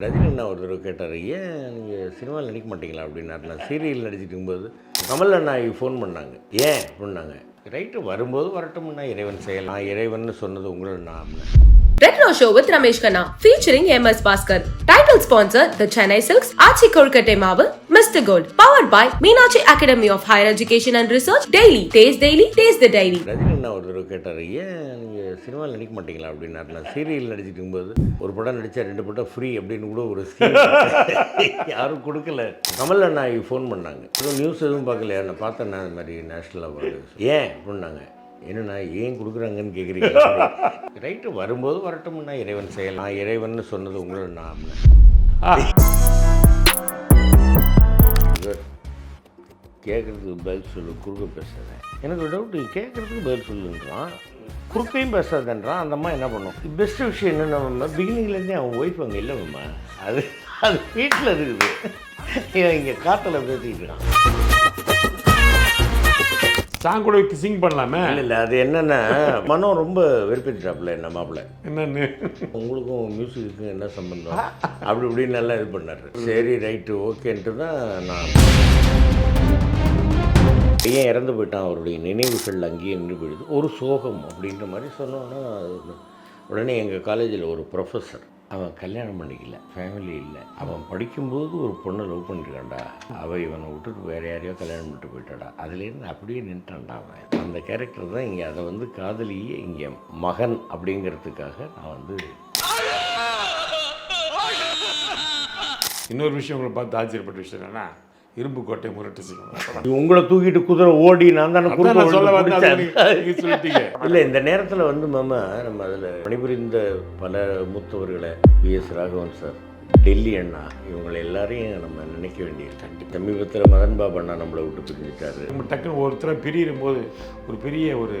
ரஜினி அண்ணா ஒரு தடவை கேட்டார், ஏன் நீங்கள் சினிமாவில் நடிக்க மாட்டீங்களா அப்படின்னாரு. நான் சீரியல் நடிச்சிட்டு இருக்கும்போது கமல் அண்ணா ஃபோன் பண்ணாங்க. ஏன் அப்படின்னாங்க. ரைட்டு, வரும்போது வரட்டும்னா இறைவன் செய்யலாம், இறைவன் சொன்னது உங்களை நான். Retro Show with Ramesh Khanna featuring MS Bhaskar. Title sponsor The Chennai Silks, Achi Kolkate Mavu, Mr. Gold. Powered by Meenakshi Academy of Higher Education and Research. Daily, taste the daily. Rajini அண்ணா ஒரு தடவை கேட்டார், ஏன் நீங்கள் சினிமாவில் நடிக்க மாட்டீங்களா அப்படின்னாரு. நான் சீரியல் நடிச்சிட்டு இருக்கும்போது ஒரு படம் நடித்தா 2 படம் ஃப்ரீ அப்படின்னு கூட ஒரு ஸ்கீம் யாரும் கொடுக்கல. கமல் அண்ணா ஃபோன் பண்ணாங்க. நியூஸ் எதுவும் பார்க்கலையா? நான் பார்த்தேன், நான் இந்த மாதிரி நேஷ்னல் அவார்டு. ஏன் அப்படின்னாங்க. என்னண்ணா ஏன் கொடுக்குறாங்கன்னு கேட்குறீங்க. ரைட்டு, வரும்போது வரட்டும்னா இறைவன் செய்யலாம், இறைவன் சொன்னது உங்களை நான். கேட்குறதுக்கு பதில் சொல்லு, குறுக்க பேசுகிறேன். எனக்கு ஒரு டவுட்டு, கேட்குறதுக்கு பதில் சொல்லுன்றான், குறுக்கையும் பேசாதன்றான். அந்த அம்மா என்ன பண்ணும்? பெஸ்ட் விஷயம் என்னென்ன, பிகினிங்லேருந்தே அவன் ஒய்ஃப் அங்கே இல்லைம்மா, அது வீட்டில் இருக்குது. இங்கே காற்றுல பேசிக்கிட்டு இருக்கான். சாங் கூட சிங் பண்ணலாமே. இல்லை, அது என்னென்னா மனம் ரொம்ப வெறுப்பிட்டாப்புல என்ன மாப்பிள்ள. என்னன்னு உங்களுக்கும் மியூசிக்குக்கும் என்ன சம்பந்தம் அப்படி இப்படின்னு நல்லா இது பண்ணார். சரி ரைட்டு ஓகேன்ட்டு தான் நான். ஏன் இறந்து போயிட்டான், அவருடைய நினைவுகள் அங்கேயே நின்று போயிடுது, ஒரு சோகம் அப்படின்ற மாதிரி சொன்னோன்னா, உடனே எங்கள் காலேஜில் ஒரு ப்ரொஃபஸர், அவன் கல்யாணம் பண்ணிக்கல, ஃபேமிலி இல்லை, அவன் படிக்கும்போது ஒரு பொண்ணை லவ் பண்ணிருக்கான்டா, அவள் இவனை விட்டுட்டு வேறு யாரையோ கல்யாணம் பண்ணிட்டு போயிட்டாடா, அதுலேருந்து அப்படியே நின்ட்டான்டா அவன். அந்த கேரக்டர் தான் இங்கே, அதை வந்து காதலியே இங்கே மகன் அப்படிங்கிறதுக்காக நான் வந்து. இன்னொரு விஷயம் உங்களை பார்த்து ஆச்சரியப்பட்ட விஷயம் என்னன்னா, இரும்பு கோட்டை முரட்டு சிங்கம் உங்களை தூக்கிட்டு குதிரை ஓடி நான் தானே சொல்லிட்டீங்க. இல்லை, இந்த நேரத்தில் வந்து மாமா நம்ம அதில் பணிபுரிந்த பல மூத்தவர்களை, பிஎஸ் ராகவன் சார், டெல்லி அண்ணா, இவங்களை எல்லாரையும் நம்ம நினைக்க வேண்டியது. சமீபத்தில் மதன் பாபு அண்ணா நம்மளை விட்டு பிரிஞ்சுட்டாரு. நம்ம டக்குன்னு ஒருத்தரை பிரியும் போது ஒரு பெரிய ஒரு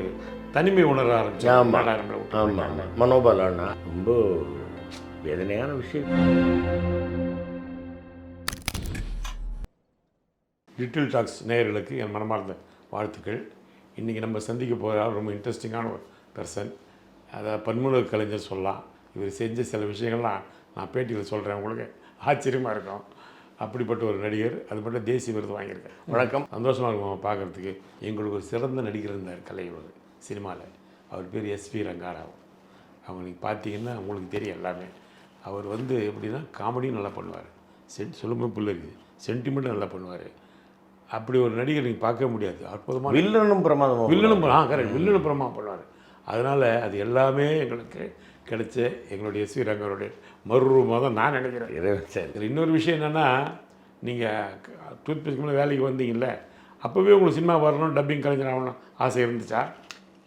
தனிமை உணர ஆரம்பிச்சு. ஆமாம், மனோபால் அண்ணா ரொம்ப வேதனையான விஷயம். லிட்டில் டாக்ஸ் நேயர்களுக்கு என் மனமார்ந்த வாழ்த்துக்கள். இன்றைக்கி நம்ம சந்திக்க போகிற ரொம்ப இன்ட்ரெஸ்டிங்கான ஒரு பர்சன், அதை பன்முக கலைஞர் சொல்லலாம். இவர் செஞ்ச சில விஷயங்கள்லாம் நான் பேட்டியில் சொல்கிறேன், உங்களுக்கு ஆச்சரியமாக இருக்கும். அப்படிப்பட்ட ஒரு நடிகர், அது மட்டும் தேசிய விருது வாங்கியிருக்கேன். வணக்கம், சந்தோஷமாக இருக்கும் பார்க்குறதுக்கு. எங்களுக்கு ஒரு சிறந்த நடிகர் இருந்தார் கலைவர் சினிமாவில், அவர் பேர் எஸ்பி ரங்காராவ். அவங்க நீங்கள் பார்த்தீங்கன்னா உங்களுக்கு தெரியும் எல்லாமே. அவர் வந்து எப்படின்னா காமெடியும் நல்லா பண்ணுவார், சொல்லும்போது புள்ள இருக்குது, சென்டிமெண்ட்டும் நல்லா பண்ணுவார். அப்படி ஒரு நடிகர் நீங்கள் பார்க்க முடியாது. அற்புதமாக வில்லனும் பிரமாதம், கரெக்ட், வில்லனும் பிரமாதம் பண்ணுவார். அதனால் அது எல்லாமே எங்களுக்கு கிடைச்ச எங்களுடைய ஸ்ரீரங்கருடைய மறுரூபமாக தான் நான் நினைக்கிறேன். இதில் இன்னொரு விஷயம் என்னென்னா, நீங்கள் டூத் பேஸ்ட் மேலே வேலைக்கு வந்தீங்கல்ல, அப்போவே உங்களுக்கு சினிமா வரணும், டப்பிங் கலைஞர் ஆகணும் ஆசை இருந்துச்சா?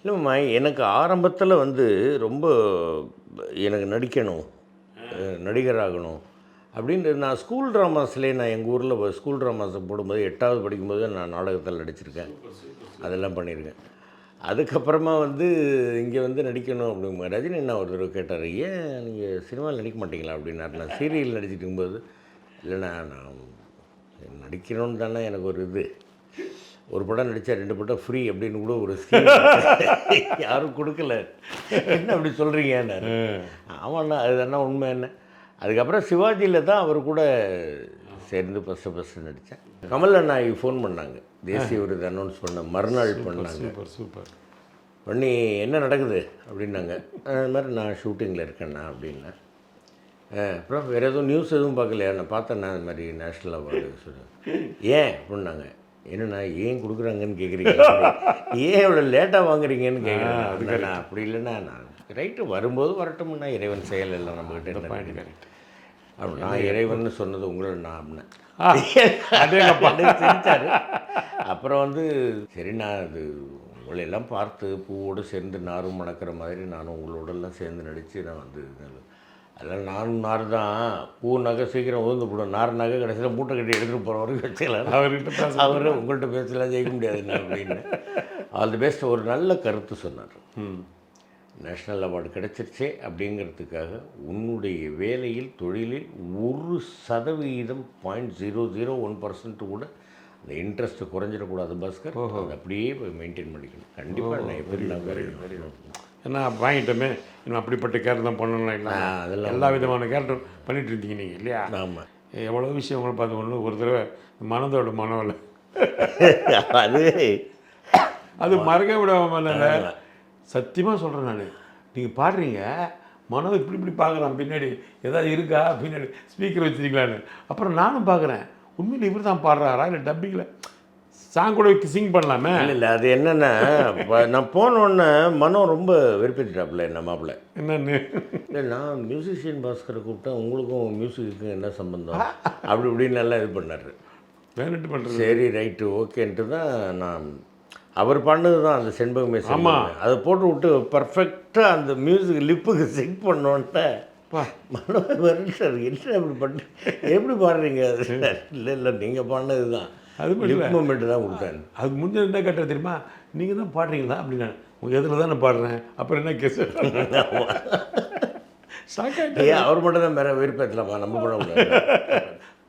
இல்லைம்மா, எனக்கு ஆரம்பத்தில் வந்து ரொம்ப எனக்கு நடிக்கணும், நடிகராகணும் அப்படின்ட்டு நான் ஸ்கூல் ட்ராமாஸ்லேயே, நான் எங்கள் ஊரில் ஸ்கூல் ட்ராமாஸை போடும்போது 8வது படிக்கும்போது நான் நாடகத்தில் நடிச்சிருக்கேன், அதெல்லாம் பண்ணியிருக்கேன். அதுக்கப்புறமா வந்து இங்கே வந்து நடிக்கணும் அப்படிங்க. ரஜினி அண்ணா ஒரு தடவை கேட்டார், ஏன் நீங்கள் சினிமாவில் நடிக்க மாட்டீங்களா அப்படின்னாரு. நான் சீரியல் நடிச்சிட்டு இருக்கும்போது, இல்லைண்ணா நான் நடிக்கணும்னு தானே எனக்கு ஒரு இது, ஒரு படம் நடித்தா 2 படம் ஃப்ரீ அப்படின்னு கூட ஒரு ஸ்கீம் யாரும் கொடுக்கல. என்ன அப்படி சொல்கிறீங்க? ஆமாண்ணா, அதுதானே உண்மை. என்ன அதுக்கப்புறம் சிவாஜியில் தான் அவர் கூட சேர்ந்து ஃபஸ்ட்டு நடித்தேன். கமல் அண்ணா ஃபோன் பண்ணாங்க, தேசிய விருது அனௌன்ஸ் பண்ண மறுநாள் பண்ணாங்க. சூப்பர் பண்ணி என்ன நடக்குது அப்படின்னாங்க. அது மாதிரி நான் ஷூட்டிங்கில் இருக்கேண்ணா அப்படின்னேன். அப்புறம் வேறு எதுவும் நியூஸ் எதுவும் பார்க்கலையா? நான் பார்த்தேண்ணா இந்த மாதிரி நேஷ்னல் அவார்டு சொல்லி. ஏன் அப்படின்னாங்க. என்னண்ணா ஏன் கொடுக்குறாங்கன்னு கேட்குறீங்க, ஏன் இவ்வளோ லேட்டாக வாங்குறீங்கன்னு கேட்குறேன். அதுக்கு அப்படி இல்லைண்ணா, நான் ரைட்டு, வரும்போது வரட்டும்னா இறைவன் செயல் இல்லை நம்மக்கிட்ட கரெக்ட். அப்படி நான் இறைவன் சொன்னது உங்களை நான் அப்படின்னேன். சிரிச்சார். அப்புறம் வந்து சரி, நான் அது உங்களையெல்லாம் பார்த்து பூவோடு சேர்ந்து நாரும் மணக்கிற மாதிரி நானும் உங்களோடலாம் சேர்ந்து நடித்து நான் வந்து அதெல்லாம் நானும் நார் தான், பூ நகை சீக்கிரம் உதிர்ந்து போடும், நார் நகை கடைசியில் மூட்டை கட்டி எடுத்துகிட்டு போகிறவரைக்கும் வச்சுக்கலாம். அவர் உங்கள்கிட்ட பேசலாம் ஜெயிக்க முடியாது என்ன அப்படின்னு. All the best. ஒரு நல்ல கருத்து சொன்னார். நேஷ்னல் அவார்டு கிடச்சிருச்சே அப்படிங்கிறதுக்காக உன்னுடைய வேலையில், தொழிலில் 1% 0.001% கூட அந்த இன்ட்ரெஸ்ட்டு குறைஞ்சிடக்கூடாது பாஸ்கர். அது அப்படியே மெயின்டைன் பண்ணிக்கணும். கண்டிப்பாக நான் எப்படி நான் ஏன்னா வாங்கிட்டோமே இன்னும் அப்படிப்பட்ட கேரக்டர் தான் பண்ணணும் இல்லை அதெல்லாம் எல்லா விதமான கேரக்டர் பண்ணிட்டு இருந்தீங்க நீங்கள் இல்லையா? ஆமாம். எவ்வளோ விஷயங்களை பார்த்து ஒன்று ஒரு தடவை மனதோட மனவில் அது அது மறக்க விடாமல் சத்தியமாக சொல்கிறேன் நான். நீங்கள் பாடுறீங்க மனதை இப்படி இப்படி பார்க்குறான் பின்னாடி ஏதாவது இருக்கா பின்னாடி ஸ்பீக்கர் வச்சுருக்கலான்னு. அப்புறம் நானும் பார்க்குறேன் உண்மையில் இவர் தான் பாடுறாரா இல்லை டப்பிங்கில் சாங் கூட சிங் பண்ணலாமே. இல்லை அது என்னென்னா நான் போனோடனே மனம் ரொம்ப வெறுப்பிட்டாப்புல என்ன மாப்பிள்ள. என்னன்னு இல்லை நான் மியூசிஷியன் பாஸ்கரை கூப்பிட்டேன், உங்களுக்கும் மியூசிக்குக்கும் என்ன சம்பந்தம் அப்படி இப்படின்னு எல்லாம் இது பண்ணார். வேணுட்டு பண்ணுறது. சரி ரைட்டு ஓகேன்ட்டு தான் நான் அவர் பண்ணது தான் அந்த செண்பகமே. ஆமாம். அதை போட்டு விட்டு பர்ஃபெக்டாக அந்த மியூசிக் லிப்புக்கு சிங் பண்ணோன்ட்டு மனோர் சார் என்ன அப்படி பண்ணு எப்படி பாடுறீங்க? இல்லை இல்லை நீங்கள் பண்ணது தான் அது லிப் மூமெண்ட் தான் கொடுத்தேன். அதுக்கு முன்னே என்ன கேட்டால் தெரியுமா, நீங்கள் தான் பாடுறீங்களா அப்படின்னா உங்கள் எதில் தான் நான் பாடுறேன் அப்புறம் என்ன கேஸ் ஏன் அவர் மட்டும் தான் வேறு விருப்பத்தில்மா நம்ம பண்ண முடியாது.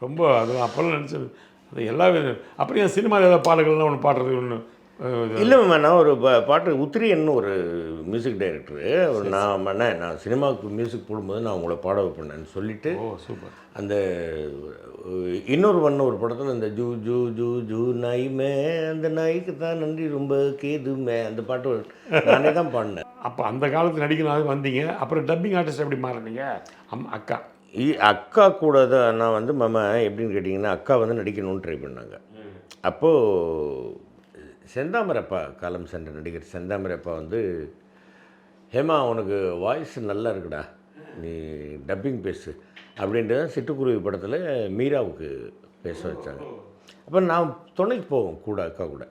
ரொம்ப அது அப்போல்லாம் நினச்சது அது எல்லா அப்புறம் என் சினிமாவில் ஏதாவது பாடல்கள்லாம் ஒன்று பாடுறது ஒன்று இல்லை மேம். நான் ஒரு பாட்டு உத்திரியன்னு ஒரு மியூசிக் டைரக்டரு நான் சினிமாவுக்கு மியூசிக் போடும்போது நான் உங்களை பாட வைப்பேன்னு சொல்லிவிட்டு சூப்பர் அந்த இன்னொரு ஒரு படத்தில் இந்த ஜூ ஜூ ஜூ ஜூ நாய்மே அந்த நாய்க்கு தான் நன்றி ரொம்ப கேதுமே அந்த பாட்டு நானே தான் பாடினேன். அப்போ அந்த காலத்து நடிகனாக வந்தீங்க. அப்புறம் டப்பிங் ஆர்டிஸ்ட் எப்படி மாறினீங்க? அக்கா அக்கா கூட தான் நான் வந்து மாமா எப்படின்னு கேட்டிங்கன்னா அக்கா வந்து நடிக்கணும்னு ட்ரை பண்ணாங்க. அப்போது செந்தாமரப்பா காலம் சென்ற நடிகர் செந்தாமரப்பா வந்து ஹேமா உனக்கு வாய்ஸ் நல்லா இருக்குடா நீ டப்பிங் பேசு அப்படின்ட்டு தான் சிட்டுக்குருவி படத்தில் மீராவுக்கு பேச வச்சாங்க. அப்போ நான் துணைக்கு போவோம் கூட அக்கா கூட.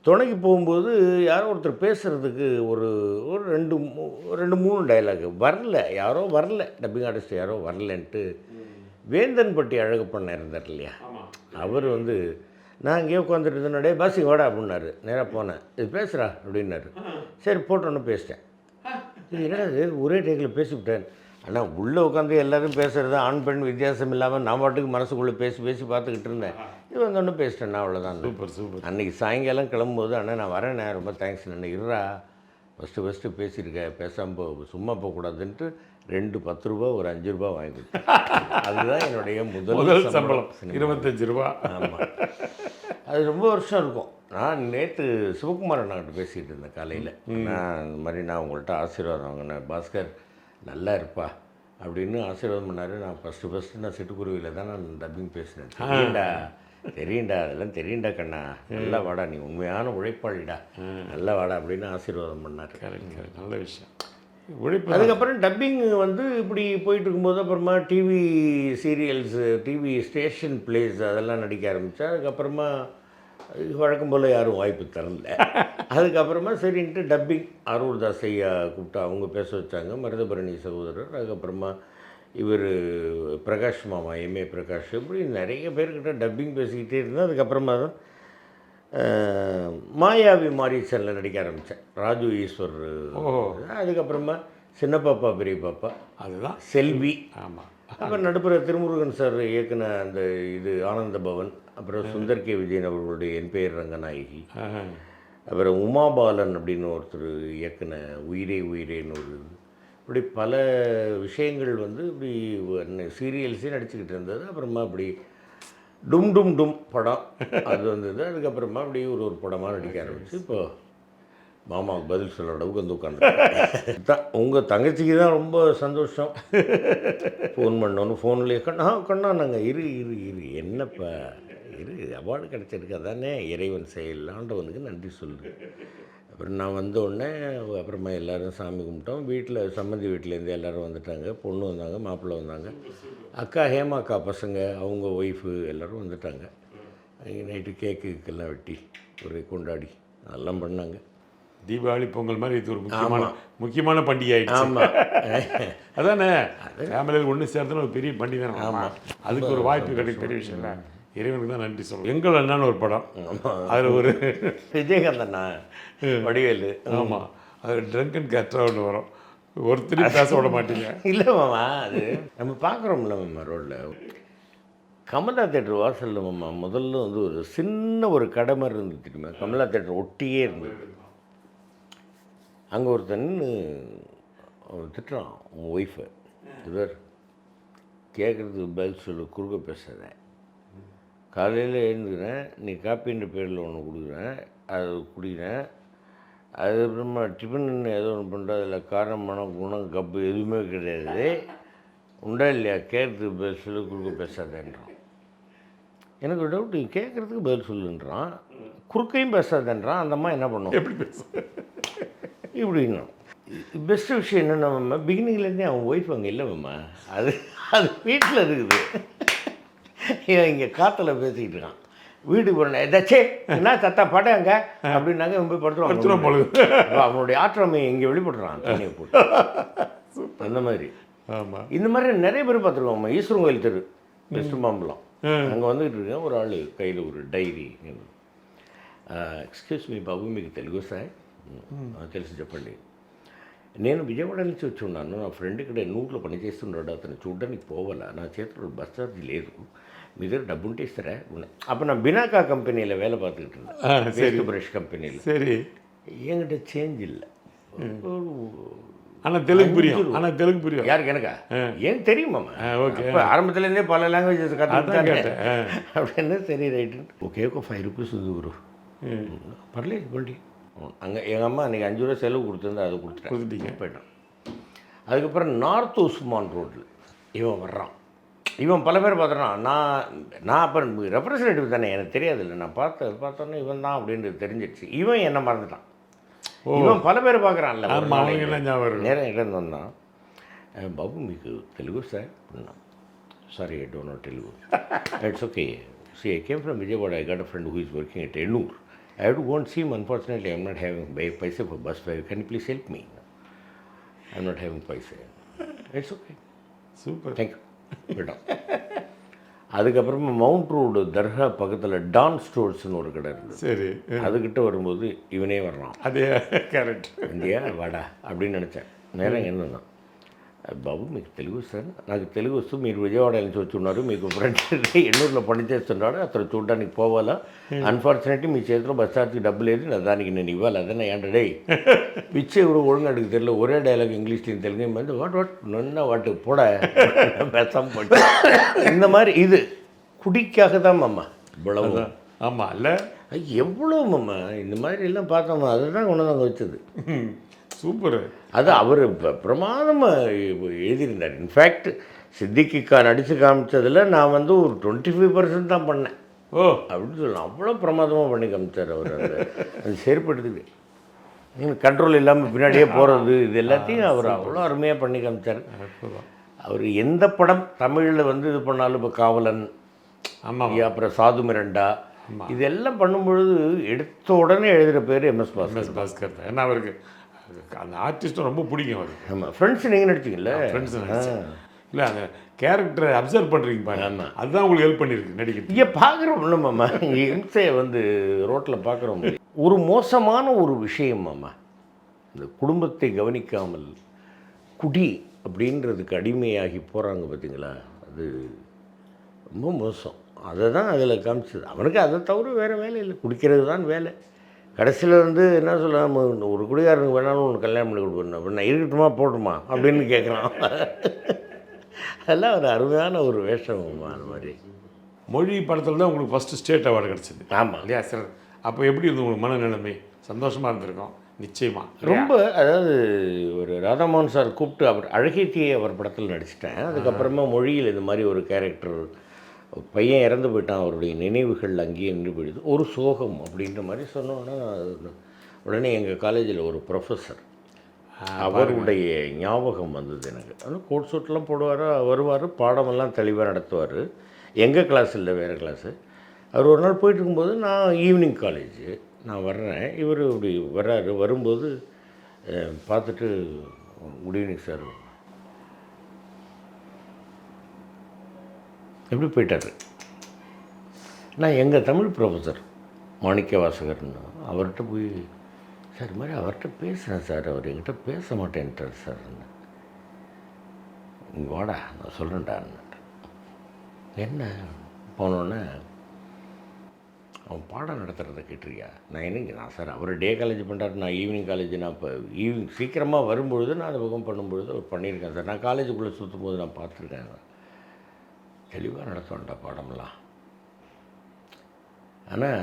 துணைக்கு போகும்போது யாரோ ஒருத்தர் பேசுகிறதுக்கு ஒரு ஒரு ரெண்டு மூணு டைலாக் வரல, யாரோ வரல, டப்பிங் ஆர்டிஸ்ட் யாரோ வரலன்ட்டு வேந்தன்பட்டி அழகப்பண்ண இருந்தார் இல்லையா, அவர் வந்து நான் இங்கேயே உட்காந்துட்டு இருந்தேன்னே பாசி வாடா அப்படின்னாரு. நேராக போனேன், இது பேசுகிறா அப்படின்னாரு. சரி போட்டோன்னு பேசிட்டேன். இது என்னது ஒரே டேக்கில் பேசிவிட்டேன். ஆனால் உள்ளே உட்காந்து எல்லோரும் பேசுகிறது ஆண் பெண் வித்தியாசம் இல்லாமல் நான் பாட்டுக்கு மனசுக்குள்ளே பேசி பார்த்துக்கிட்டு இருந்தேன். இது வந்தோடனே பேசிட்டேன் நான், அவ்வளோதான். சூப்பர். அன்றைக்கி சாயங்காலம் கிளம்பும்போது அண்ணா நான் வரேண்ணே ரொம்ப தேங்க்ஸ் அண்ணா, இருறா ஃபஸ்ட்டு பேசியிருக்கேன் பேசாமல் சும்மா போகக்கூடாதுன்ட்டு 2 10 ரூபா ஒரு 5 ரூபா வாங்கி கொடுத்தேன். அதுதான் என்னுடைய முதல் சம்பளம் 25 ரூபா. ஆமாம், அது ரொம்ப வருஷம் இருக்கும். நான் நேற்று சிவகுமார் அண்ணாகிட்ட பேசிகிட்டு இருந்தேன் காலையில். நான் இந்த மாதிரி நான் உங்கள்கிட்ட ஆசீர்வாதம் வாங்கினேன், பாஸ்கர் நல்லா இருப்பா அப்படின்னு ஆசீர்வாதம் பண்ணார். நான் ஃபஸ்ட்டு நான் சிட்டுக்குருவியில் தான் நான் டப்பிங் பேசினேன். தெரியுண்டா அதெல்லாம் தெரியுண்டா கண்ணா, நல்லா வாடா நீ உண்மையான உழைப்பாளிடா, நல்லா வாடா அப்படின்னு ஆசீர்வாதம் பண்ணார். நல்ல விஷயம் உழைப்பு. அதுக்கப்புறம் டப்பிங் வந்து இப்படி போயிட்டு இருக்கும்போது அப்புறமா TV cereals TV station place அதெல்லாம் நடிக்க ஆரம்பித்தேன். அதுக்கப்புறமா வழக்கம் போல் யாரும் வாய்ப்பு தரல. அதுக்கப்புறமா சரின்ட்டு டப்பிங் அரூர் தாஸ் ஐயா கூப்பிட்டு அவங்க பேச வச்சாங்க, மருதபரணி சகோதரர். அதுக்கப்புறமா இவர் பிரகாஷ் மாமா எம்ஏ பிரகாஷ், இப்படி நிறைய பேர்கிட்ட டப்பிங் பேசிக்கிட்டே இருந்தேன். அதுக்கப்புறமா தான் மாயாவி மாரீசனில் நடிக்க ஆரம்பித்தேன், ராஜு ஈஸ்வர். அதுக்கப்புறமா சின்ன பாப்பா பெரிய பாப்பா, அதுதான் செல்வி. ஆமாம். அப்புறம் நடுப்புற திருமுருகன் சார் இயக்குன அந்த இது ஆனந்த பவன், அப்புறம் சுந்தர் கே விஜயன் அவர்களுடைய என் பெயர் ரங்கநாயகி, அப்புறம் உமாபாலன் அப்படின்னு ஒருத்தர் இயக்குன உயிரே உயிரேன்னு ஒரு, இப்படி பல விஷயங்கள் வந்து இப்படி சீரியல்ஸே நடிச்சுக்கிட்டு இருந்தது. அப்புறமா அப்படி டும் டும் டும் படம் அது வந்தது. அதுக்கப்புறமா அப்படி ஒரு படமாக நடிக்க ஆரம்பிச்சு இப்போ மாமாவுக்கு பதில் சொல்ல அளவுக்கு வந்து உட்காந்து தான். உங்கள் தங்கச்சிக்கு தான் ரொம்ப சந்தோஷம் ஃபோன் பண்ணோன்னு ஃபோன்லேயே கண்ணா நாங்கள் இரு என்னப்பா அவார்டு கிடச்சிருக்கு அதானே இறைவன் செயலாண்டவனுக்கு நன்றி சொல்லு. அப்புறம் நான் வந்த உடனே அப்புறமா எல்லோரும் சாமி கும்பிட்டோம். வீட்டில் சம்மந்தி வீட்டிலேருந்து எல்லோரும் வந்துட்டாங்க, பொண்ணு வந்தாங்க, மாப்பிள்ளை வந்தாங்க, அக்கா ஹேமா அக்கா பசங்க அவங்க ஒய்ஃபு எல்லோரும் வந்துட்டாங்க. நைட்டு கேக்குக்கெல்லாம் வெட்டி ஒரு கொண்டாடி அதெல்லாம் பண்ணாங்க. தீபாவளி பொங்கல் மாதிரி இது ஒரு முக்கியமான பண்டிகை ஆகிடுச்சு. ஆமாம் அதானே, ஃபேமிலியில் ஒன்று சேர்த்துன்னு ஒரு பெரிய பண்டிகை தானே. ஆமாம், அதுக்கு ஒரு வாய்ப்பு கிடைக்கும், பெரிய விஷயம் இல்லை. இறைவனுக்கு தான் நன்றி சொல்லுவோம். எங்கள் அண்ணான்னு ஒரு படம், அதில் ஒரு விஜயகாந்த் அண்ணா வடிவேலு. ஆமாம், அது ட்ரங்க் அண்ட் கேட்ரா ஒன்று வரும், ஒருத்தரையும் பேச விட மாட்டீங்க. இல்லை மாமா, அது நம்ம பார்க்குறோம்ல மாமா ரோட்டில் கமலா தேட்டர் வாசலில் மாமா முதல்ல வந்து ஒரு சின்ன ஒரு கடை மாதிரி இருந்துச்சுமே, கமலா தேட்டர் ஒட்டியே இருந்தது. அங்கே ஒருத்தன் அவன் திட்டுறான் உன் ஒய்ஃபை, இவர் கேட்குறதுக்கு பதில் சொல்லு, குறுக்க பேசாத. காலையில் எழுந்துக்கிறேன், நீ காப்பின்ற பேரில் ஒன்று கொடுக்குறேன், அது குடிக்கிறேன், அதுக்கப்புறமா டிஃபன் ஏதோ ஒன்று பண்ணுற, அதில் காரம் மனம் குணம் கப்பு எதுவுமே கிடையாது, உண்டா இல்லையா, கேட்குறதுக்கு பதில் சொல்லு, குறுக்க பேசாதேன்றான். எனக்கு ஒரு டவுட்டு, கேட்குறதுக்கு பதில் சொல்லுன்றான், குறுக்கையும் பேசாதேன்றான். அந்த அம்மா என்ன பண்ணும், எப்படி பேச இப்படின்னா பெஸ்ட்டு விஷயம் என்னென்னா, பிகினிங்லேருந்தே அவன் ஒய்ஃப் அங்கே இல்லைம்மா, அது அது வீட்டில் இருக்குது. இவன் இங்கே காற்றுல பேசிக்கிட்டு இருக்கான். வீட்டுக்கு போன ஏதாச்சே என்ன சத்தா படம் அப்படின்னாங்க, இவன் போய் படுத்துருவான் பொழுது. அவனுடைய ஆற்றமை இங்கே வெளிப்படுறான் தண்ணியை போட்டு. அந்த மாதிரி ஆமாம், இந்த மாதிரி நிறைய பேர் பார்த்துருக்கோம். ஈஸ்வரன் கோயில் தெரு பெஸ்ட் மாம்பழம், அங்கே வந்துக்கிட்டு இருக்கேன். ஒரு ஆள் கையில் ஒரு டைரி, ఎక్స్క్యూజ్ మీ బాబు మీకు తెలుగు సార్ తెలుసు చెప్పండి. నేను విజయవాడ నుంచి వచ్చి ఉన్నాను, నా ఫ్రెండ్ ఇక్కడ ఎన్నూరులో పనిచేస్తున్నాడు, అతను చూడడానికి పోవాలా, నా చేతిలో బస్ ఛార్జ్ లేదు, మీ దగ్గర డబ్బు ఉంటే ఇస్తారా. அப்போ நான் பினாக்கா கம்பெனியில் வேலை பார்த்துக்கிட்டு இருந்தேன், பேஸ்ட் ப்ரஷ் கம்பெனியில். சரி, என்கிட்ட சேஞ்ச் இல்லை. ஆனால் தெலுங்கு புரியும், ஆனால் தெலுங்கு புரியும் யாருக்கு, எனக்கா ஏன் தெரியுமாம்மா. ஓகே, இப்போ ஆரம்பத்துலேருந்தே பல லாங்குவேஜஸ் கற்றுக்கிட்டாங்க கேட்டேன் அப்படின்னு. சரி ரைட்டு, ஓகே ఒక 5 రూపీస్ ఉంది గురు, பரவாயில்ல பண்ணி. அங்கே எங்கள் அம்மா அன்றைக்கி 5 ரூபா செலவு கொடுத்துருந்தா அதை கொடுத்துட்டீங்க போயிட்டான். அதுக்கப்புறம் நார்த் உஸ்மான் ரோட்டில் இவன் வர்றான். இவன் பல பேர் பார்த்துறான். நான் அப்போ ரெப்ரசன்டேட்டிவ் தானே, எனக்கு தெரியாது இல்லை, நான் பார்த்தோன்னே இவன் தான் அப்படின்றது தெரிஞ்சிடுச்சு. இவன் என்ன மறந்துட்டான். இவன் பல பேர் பார்க்குறான்ல, நேரம் இடம் வந்தான். பாபு మీకు తెలుగు సార్ అన్నా. Sorry I don't know Telugu. It's okay. See, I came from Vijayawada. I got a friend who is working at Ennur. I have to go and see him. Unfortunately, I am not having paisa for bus fare. Can you please help me? I am not having paisa. It's okay. Super, Thank you. விட்டோம். அதுக்கப்புறமா mount road தர்கா பக்கத்தில் Don ஸ்டோர்ஸ்னு ஒரு கடை இருக்குது. சரி, அதுக்கிட்ட வரும்போது இவனே வர்றான். அதே கரெக்ட். இந்தியா வாடா அப்படின்னு நினச்சேன். நேரம் என்னன்னா, బాబు మీకు తెలుగు సార్, నాకు తెలుగు వస్తూ మీరు విజయవాడ నుంచి వచ్చి ఉన్నారు, మీకు ఫ్రెండ్ ఎన్నూరులో పని చేస్తున్నాడు, అతను చూడడానికి పోవాలా, అన్ఫార్చునేట్లీ మీ చేతిలో బస్ ఛార్జ్కి డబ్బు లేదు, దానికి నేను ఇవ్వాలి, అదే ఏంటడే పిచ్చే ఎవరు ஒழுங்கு அடுக்கு தெரியல, ஒரே டைலாக் இங்கிலீஷ்லையும் தெலுங்கு வந்து வாட் நொன்ன வாட்டு போட பேசாமல் போட்டு. இந்த மாதிரி இது குடிக்காக தான் மாமா இவ்வளவு. ஆமாம் இல்லை, எவ்வளோ மாமா இந்த மாதிரி எல்லாம் பார்த்தோம்மா, அதுதான் கொண்டு வந்து வச்சது. சூப்பர். அது அவர் பிரமாதமாக எழுதியிருந்தார். இன்ஃபேக்ட் சித்திக்கிக்கா நடித்து காமிச்சதில் நான் வந்து ஒரு 25% தான் பண்ணேன். அப்படின்னு சொல்லலாம், அவ்வளோ பிரமாதமாக பண்ணி காமிச்சார் அவர். அது செயற்படுத்துது, நீங்கள் கண்ட்ரோல் இல்லாமல் பின்னாடியே போகிறது, இது எல்லாத்தையும் அவர் அவ்வளோ அருமையாக பண்ணி காமிச்சார். அவர் எந்த படம் தமிழில் வந்து இது பண்ணாலும், இப்போ காவலன், ஆமாம், அப்புறம் சாது மிரண்டா, இதெல்லாம் பண்ணும்பொழுது எடுத்த உடனே எழுதுகிற பேர் எம்எஸ் பாஸ்கர் தான். ஏன்னா அவருக்கு அந்த ஆர்டிஸ்ட்டும் ரொம்ப பிடிக்கும் அவருக்கு. ஆமாம், ஃப்ரெண்ட்ஸ் நீங்கள் நடிச்சிங்கல்ல, ஃப்ரெண்ட்ஸ் இல்லை, அந்த கேரக்டரை அப்சர்வ் பண்ணுறீங்க பாருங்க. ஆமாம், அதுதான் உங்களுக்கு ஹெல்ப் பண்ணியிருக்கு நடிக்கிறது. இங்கே பார்க்குறோம் இல்லைம்மா, இங்கே இம்சையை வந்து ரோட்டில் பார்க்குறோம். ஒரு மோசமான ஒரு விஷயமாம்மா, இந்த குடும்பத்தை கவனிக்காமல் குடி அப்படின்றதுக்கு அடிமையாகி போகிறாங்க பார்த்தீங்களா, அது ரொம்ப மோசம். அதை தான் அதில் காமிச்சது. அவனுக்கு அதை தவிர வேறு வேலை இல்லை, குடிக்கிறது தான் வேலை. கடைசியில் வந்து என்ன சொல்ல, ஒரு குடிகாரனுக்கு வேணாலும் ஒன்று கல்யாணம் பண்ணி கொடுக்கணும் அப்படின்னா, இருக்கட்டுமா போட்டுமா அப்படின்னு கேட்குறான். அதெல்லாம் ஒரு அருமையான ஒரு வேஷம் அந்த மாதிரி. மொழி படத்தில் தான் உங்களுக்கு ஃபஸ்ட்டு ஸ்டேட் அவார்டு கிடச்சிது. ஆமாம் இல்லையா சார்? அப்போ எப்படி இருந்து உங்களுக்கு மனநிலைமை? சந்தோஷமாக இருந்திருக்கோம் நிச்சயமாக. ரொம்ப, அதாவது ஒரு ராதாமோகன் சார் கூப்பிட்டு அவர் அழகியத்தையே அவர் படத்தில் நடிச்சிட்டேன். அதுக்கப்புறமா மொழியில் இந்த மாதிரி ஒரு கேரக்டர், பையன் இறந்து போயிட்டான், அவருடைய நினைவுகள் அங்கேயே நின்று போயிடுது, ஒரு சோகம் அப்படின்ற மாதிரி சொன்னோன்னா, உடனே எங்கள் காலேஜில் ஒரு ப்ரொஃபஸர், அவருடைய ஞாபகம் வந்தது எனக்கு. ஆனால் கோட் சூட்லாம் போடுவார், வருவார், பாடமெல்லாம் தெளிவாக நடத்துவார். எங்கள் கிளாஸ் இல்லை, வேறு கிளாஸு. அவர் ஒரு நாள் போயிட்டு இருக்கும்போது, நான் ஈவினிங் காலேஜு நான் வர்றேன், இவர் இப்படி வர்றாரு. வரும்போது பார்த்துட்டு, குட் ஈவினிங் சார், எப்படி போயிட்டார். நான் எங்கள் தமிழ் ப்ரொஃபஸர் மாணிக்க வாசகர்னு, அவர்கிட்ட போய், சார் இது மாதிரி அவர்கிட்ட பேசுகிறேன் சார், அவர் என்கிட்ட பேச மாட்டேன்ட்டார் சார். இங்கே வாடா நான் சொல்கிறேன்டான்னு. என்ன போனோடனே அவன் பாடம் நடத்துகிறத கேட்டிருக்கியா? நான் சார் அவர் டே காலேஜ் பண்ணுறாரு, நான் ஈவினிங் காலேஜ், நான் இப்போ ஈவினிங் சீக்கிரமாக வரும்பொழுது நான் அந்த பக்கம் பண்ணும்பொழுது அவர் பண்ணியிருக்கேன் சார். நான் காலேஜுக்குள்ளே சுற்றும் போது நான் பார்த்துருக்கேன். தெளிவாக நடத்துவான்டா பாடமெல்லாம். ஆனால்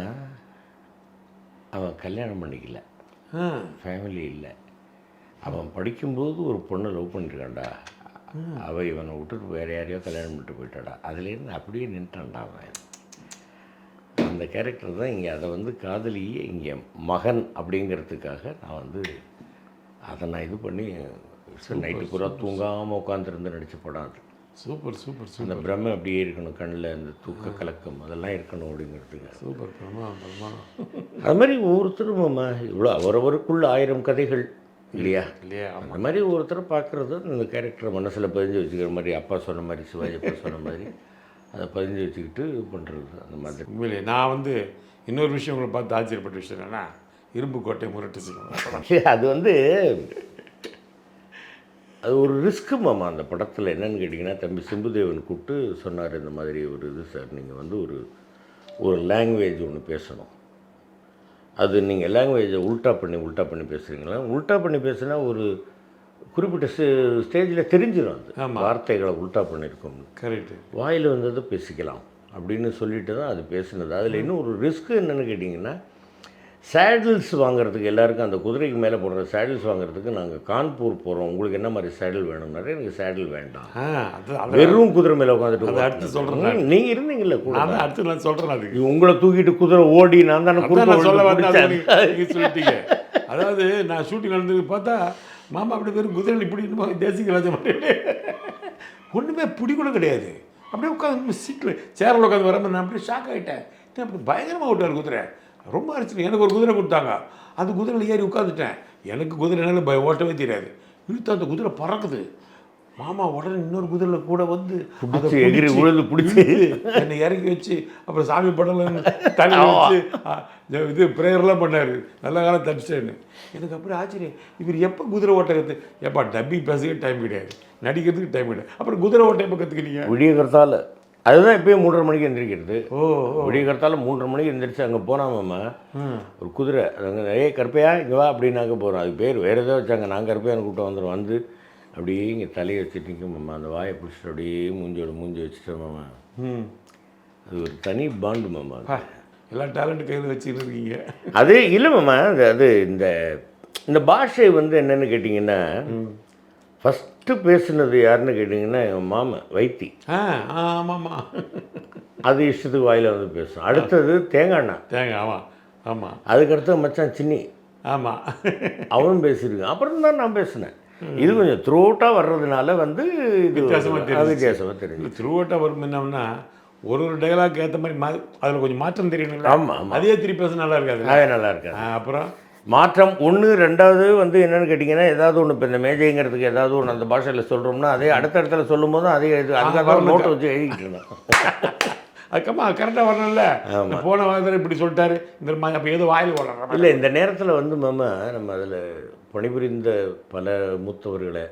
அவன் கல்யாணம் பண்ணிக்கல, ஃபேமிலி இல்லை. அவன் படிக்கும்போது ஒரு பொண்ணை லவ் பண்ணியிருக்கான்டா, அவள் இவனை விட்டுட்டு வேறு யாரையோ கல்யாணம் பண்ணிட்டு போயிட்டாடா. அதுலேருந்து அப்படியே நின்ட்டான்டா அவன். அந்த கேரக்டர் தான் இங்கே அதை வந்து காதலியே இங்கே மகன் அப்படிங்கிறதுக்காக நான் வந்து அதை நான் இது பண்ணி நைட்டு பூரா தூங்காமல் உட்காந்துருந்து நடித்த படம் அது. Super super super. அந்த பிரம்மை அப்படியே இருக்கணும், கண்ணில் அந்த தூக்க கலக்கம் அதெல்லாம் இருக்கணும் அப்படிங்கிறதுக்கு. சூப்பர் பிரம்மா. அது மாதிரி ஒவ்வொருத்தரும் இவ்வளோ அவரவருக்குள்ள 1000 கதைகள் இல்லையா? அந்த மாதிரி ஒருத்தரை பார்க்குறது இந்த கேரக்டரை மனசில் பதிஞ்சு வச்சுக்கிற மாதிரி, அப்பா சொன்ன மாதிரி, சிவாஜி அப்பா சொன்ன மாதிரி அதை பதிஞ்சு வச்சுக்கிட்டு பண்ணுறது அந்த மாதிரி. உண்மையிலே நான் வந்து இன்னொரு விஷயம் உங்களை பார்த்து ஆச்சரியப்பட்ட விஷயம் என்னென்னா, இரும்பு கோட்டை முரட்டு சிங்கம். அது வந்து அது ஒரு ரிஸ்க்கு மாமா அந்த படத்தில். என்னென்னு கேட்டிங்கன்னா, தம்பி சிம்புதேவன் கூப்பிட்டு சொன்னார், இந்த மாதிரி ஒரு இது சார், நீங்கள் வந்து ஒரு லாங்குவேஜ் ஒன்று பேசணும். அது நீங்கள் லாங்குவேஜை உல்ட்டா பண்ணி பேசுகிறீங்களா? உல்ட்டா பண்ணி பேசுனா ஒரு குறிப்பிட்ட ஸ்டேஜில் தெரிஞ்சிடும். அது வார்த்தைகளை உல்ட்டா பண்ணியிருக்கோம். கரெக்டு. வாயில் வந்ததை பேசிக்கலாம் அப்படின்னு சொல்லிட்டு தான் அது பேசுனது. அதில் இன்னும் ஒரு ரிஸ்க்கு என்னென்னு கேட்டிங்கன்னா, சேடில்ஸ் வாங்குறதுக்கு எல்லாருக்கும் அந்த குதிரைக்கு மேலே போடுற சேடில்ஸ் வாங்குறதுக்கு நாங்கள் கான்பூர் போகிறோம், உங்களுக்கு என்ன மாதிரி சேடில் வேணும்னாரு. எனக்கு சேடில் வேண்டாம், வெறும் குதிரை மேலே உட்காந்துட்டு. அடுத்து சொல்கிறேன், நீங்கள் இருந்தீங்கல்ல கூட, அடுத்து நான் சொல்கிறேன். அதுக்கு உங்களை தூக்கிட்டு குதிரை ஓடி நான் தானே சொல்லிட்டீங்க. அதாவது நான் ஷூட்டிங் நடந்தது பார்த்தா மாமா அப்படி வெறும் குதிரையில் இப்படி தேசிய ராஜ மாதிரி ஒன்றுமே பிடி கூட கிடையாது. அப்படியே உட்காந்து சீட்டில் சேரில் உட்காந்து வரம்போ நான் அப்படியே ஷாக் ஆகிட்டேன். அப்படி பயங்கரமாக விட்டார் குதிரை. ரொம்ப அடிச்சு. எனக்கு ஒரு குதிரை கொடுத்தாங்க, அந்த குதிரையில் ஏறி உட்காந்துட்டேன். எனக்கு குதிரைனால ஓட்டவே தெரியாது. இழுத்து அந்த குதிரை பறக்குது. மாமா உடனே இன்னொரு குதிரையில் கூட வந்து எகிரி உழுது பிடிச்சி என்னை இறக்கி வச்சு அப்புறம் சாமி படம் தண்ணி வச்சு இது ப்ரேயர்லாம் பண்ணார். நல்ல காலம் தப்பிச்சேன்னு. எனக்கு அப்படி ஆச்சரியம், இவர் எப்போ குதிரை ஓட்டுறது? எப்போ டப்பிங் பேசுறதுக்கு டைம் கிடையாது, நடிக்கிறதுக்கு டைம் கிடையாது, அப்புறம் குதிரை ஓட்ட எப்போ கற்றுக்கிட்டீங்க? விடியகிறதால அதுதான் எப்பயும் 3:30 மணிக்கு எந்திரிக்கிறது. விடியகிறதால 3:30 மணிக்கு எந்திரிச்சு அங்கே போனாமாம்மா ஒரு குதிரை. அங்கே கருப்பையா இங்கே வா அப்படின்னாக்க போகிறோம். அது பேர் வேறு ஏதோ வச்சாங்க. நான் கருப்பையான்னு கூப்பிட்டு வந்துடும். வந்து அப்படியே இங்கே தலையை வச்சுட்டு நிற்குமாம்மா, அந்த வாயை பிடிச்சிட்டு அப்படியே மூஞ்சி வச்சுட்டோம்மா. அது ஒரு தனி பாண்டு மாமா. எல்லா டேலண்ட் கையில் வச்சுட்டு இருக்கீங்க. அது இல்லை மாமா, அது இந்த பாஷை வந்து என்னென்னு கேட்டிங்கன்னா, ஃபஸ்ட்டு பேசுனது யாருன்னு கேட்டிங்கன்னா எங்கள் மாமன் வைத்தி. ஆமாம்மா. அது இஷ்டத்துக்கு வாயில் வந்து பேசும். அடுத்தது தேங்காய். ஆமாம் ஆமாம். அதுக்கடுத்து மச்சான் சின்னி. ஆமாம், அவனும் பேசியிருக்கான். அப்புறம் தான் நான் பேசினேன். இது கொஞ்சம் த்ரூ அவுட்டாக வர்றதுனால வந்து இது வித்தியாசமாக தெரியுது. த்ரூ அவுட்டாக வரும். என்னன்னா ஒரு டைலாக் ஏற்ற மாதிரி அதில் கொஞ்சம் மாற்றம் தெரியணுங்களா? ஆமாம், அதே திருப்பி பேச நல்லா இருக்காது. அதே நல்லா இருக்காது. அப்புறம் மாற்றம் ஒன்று. ரெண்டாவது வந்து என்னென்னு கேட்டிங்கன்னா, ஏதாவது ஒன்று இப்போ இந்த மேஜைங்கிறதுக்கு ஏதாவது ஒன்று அந்த பாஷையில் சொல்கிறோம்னா அதே அடுத்த இடத்துல சொல்லும் போதும் அதே அதுக்காக நோட்டை வச்சு எழுதிக்கிட்டு இருந்தோம். அதுக்கம்மா கரெக்டாக வரணும்ல. போன வாரத்தில் இப்படி சொல்லிட்டாரு, இந்த அப்போ ஏதோ வாயில் வளர்ற இல்லை. இந்த நேரத்தில் வந்து மாமா நம்ம அதில் பணிபுரிந்த பல மூத்தவர்களை,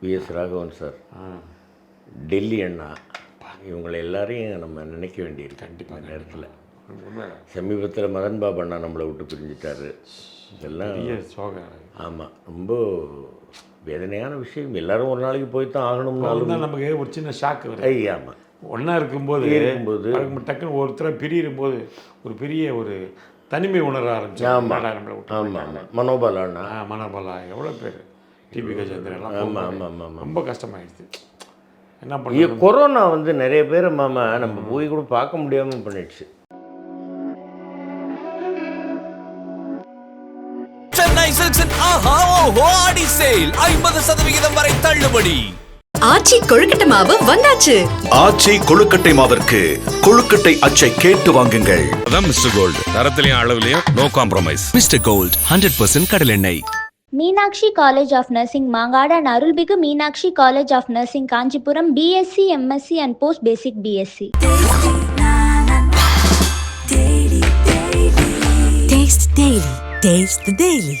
விஎஸ் ராகவன் சார், டெல்லி அண்ணா, இவங்களை எல்லாரையும் நம்ம நினைக்க வேண்டியிருக்கு கண்டிப்பாக நேரத்தில். சமீபத்தில் மதன் பாபு அண்ணா நம்மளை விட்டு பிரிஞ்சிட்டாரு. இதெல்லாம் ஆமாம், ரொம்ப வேதனையான விஷயம். எல்லோரும் ஒரு நாளைக்கு போய் தான் ஆகணும்னாலும் தான் நமக்கு ஒரு சின்ன ஷாக்கு வருது. ஆமாம், ஒன்றா இருக்கும்போது டக்குன்னு ஒருத்தரை பிரியும்போது ஒரு பெரிய ஒரு தனிமை உணர ஆரம்பிச்சு. ஆமாம், மனோபாலா எவ்வளோ பேர், டிபி கஜேந்திரன். ஆமாம், ரொம்ப கஷ்டமாயிடுச்சு. என்ன பண்ண, கொரோனா வந்து நிறைய பேர் மாமா நம்ம போய் கூட பார்க்க முடியாமல் பண்ணிடுச்சு. சென்னை சில்க்ஸின் ஆஹா ஓஹோ ஆடி சேல் 50% வரை தள்ளுபடி. ஆச்சி கொழுக்கட்டை மாவு வந்தாச்சு. ஆச்சி கொழுக்கட்டை மாவிற்கு கொழுக்கட்டை அச்சை கேட்டு வாங்குங்கள். அதான் மிஸ்டர் கோல்ட், தரத்திலையும் அளவுலையும் நோ காம்ப்ரமைஸ். மிஸ்டர் கோல்ட் 100% கடலெண்ணெய். Meenakshi college of nursing Mangadu and அருள்மிகு Meenakshi college of nursing Kanchipuram BSc, MSc and post basic BSc. Taste Daily. Taste the Daily.